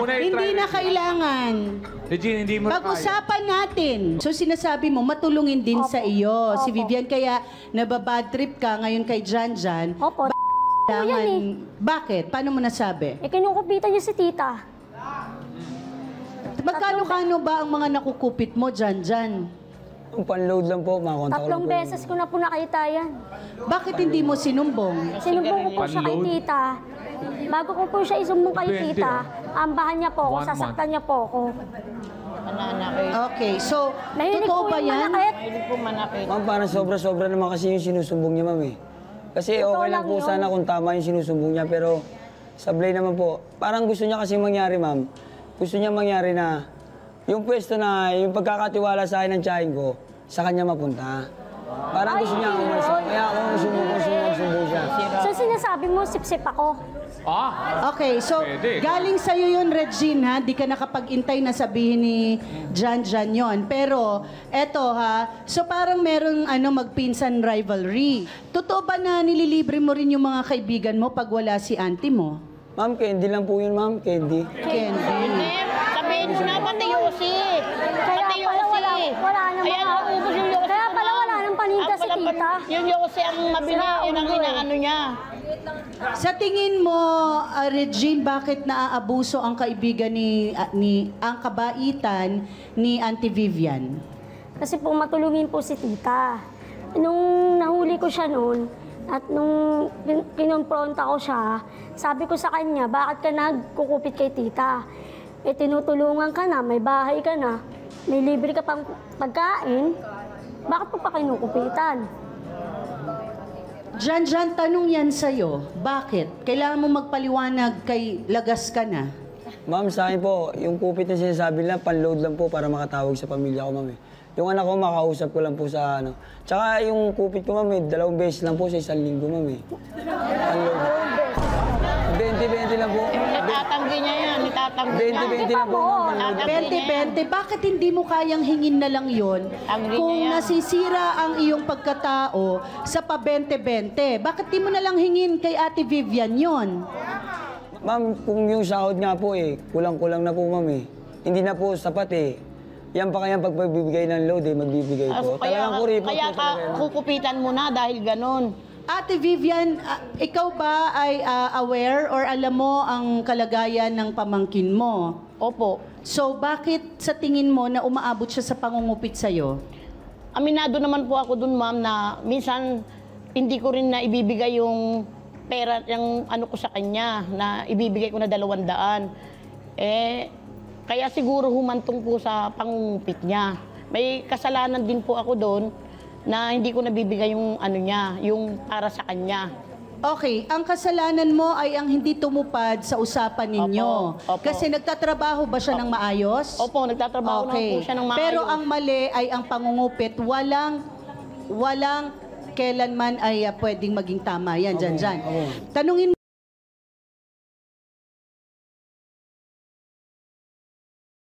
Hindi na kailangan. Regine, hindi mo Pag-usapan natin. So sinasabi mo, matulungin din sa iyo. Si Vivian, kaya nababad trip ka ngayon kay Janjan. Opo. Bakit? Paano mo nasabi? Kinukupitan niya si tita. Magkano-kano ba ang mga nakukupit mo, Janjan? Ang panload lang po, mga kontak ko lang Tatlong po. beses ko na po nakita yan. Bakit hindi mo sinumbong? Sinumbong ko po siya kay tita. Bago ko po siya isumbong kay tita, ambahan niya po ako, sasaktan niya po ako. Okay, so, Nahilig totoo po ba yung yan? manakit. Ma'am, parang sobra-sobra naman kasi yung sinusumbong niya, ma'am eh. Kasi okay lang po sana kung tama yung sinusumbong niya, pero sablay naman po. Parang gusto niya kasi mangyari, ma'am. Gusto niya mangyari na yung pwesto na, yung pagkakatiwala sa akin ng tiyahin ko, sa kanya mapunta. Parang gusto niya umalis. Kaya ako sumbong siya. So sinasabi mo, sip-sip ako. Okay, so galing sa'yo yun, Regine, ha? Di ka nakapag-intay na sabihin ni Janjan yon. Pero, eto ha, so parang merong magpinsan rivalry. Totoo ba na nililibre mo rin yung mga kaibigan mo pag wala si auntie mo? Ma'am, candy lang po yun, ma'am. Candy. Candy. Sabihin mo na, pati Yossi. Kaya pala wala namang... Ayan, naubos yung Yossi. Kaya pala wala nang paninda si tita. Yung Yossi ang mabili, yun ang inaano niya. Sa tingin mo, Regine, bakit naaabuso ang kaibigan ang kabaitan ni Auntie Vivian? Kasi po matulungin po si tita. Nung nahuli ko siya noon, at nung kinumpronta ko siya, sabi ko sa kanya, bakit ka nagkukupit kay tita? Eh, tinutulungan ka na, may bahay ka na, may libre ka pang pagkain, bakit mo pa kinukupitan? Janjan, tanong yan sa'yo. Bakit? Kailangan mo magpaliwanag kay lagas ka na. Ma'am, sa akin po, yung kupit na sinasabi lang, panload lang po para makatawag sa pamilya ko, ma'am eh. Yung anak ko, makausap ko lang po sa ano. Tsaka yung kupit ko, ma'am eh, 2 beses lang po sa 1 linggo, ma'am eh. Panload. 20-20 lang po. Itatanggi niya yan, itatanggi niya. 20-20 lang po, ma'am. 20-20, bakit hindi mo kayang hingin na lang yon kung nasisira ang iyong pagkatao sa pa-20-20? Bakit di mo na lang hingin kay Ate Vivian yon? Ma'am, kung yung sahod nga po eh, kulang-kulang na po, ma'am eh. Hindi na po sapat eh. Yan pa kaya pagbibigay ng load eh, magbibigay po. Kaya kukupitan mo na dahil ganon. Ate Vivian, ikaw ba ay aware or alam mo ang kalagayan ng pamangkin mo? Opo. So, bakit sa tingin mo na umaabot siya sa pangungupit sa'yo? Aminado naman po ako dun, ma'am, na minsan hindi ko rin na ibibigay yung pera, yung ano ko sa kanya, na ibibigay ko na 200. Eh, kaya siguro humantong po sa pangungupit niya. May kasalanan din po ako doon na hindi ko nabibigay yung ano niya, yung para sa kanya. Okay, ang kasalanan mo ay ang hindi tumupad sa usapan ninyo. Opo. Kasi nagtatrabaho ba siya ng maayos? Opo, nagtatrabaho na po siya ng maayos. Pero ang mali ay ang pangungupit. Walang kailanman ay pwedeng maging tama. Yan, dyan. Tanungin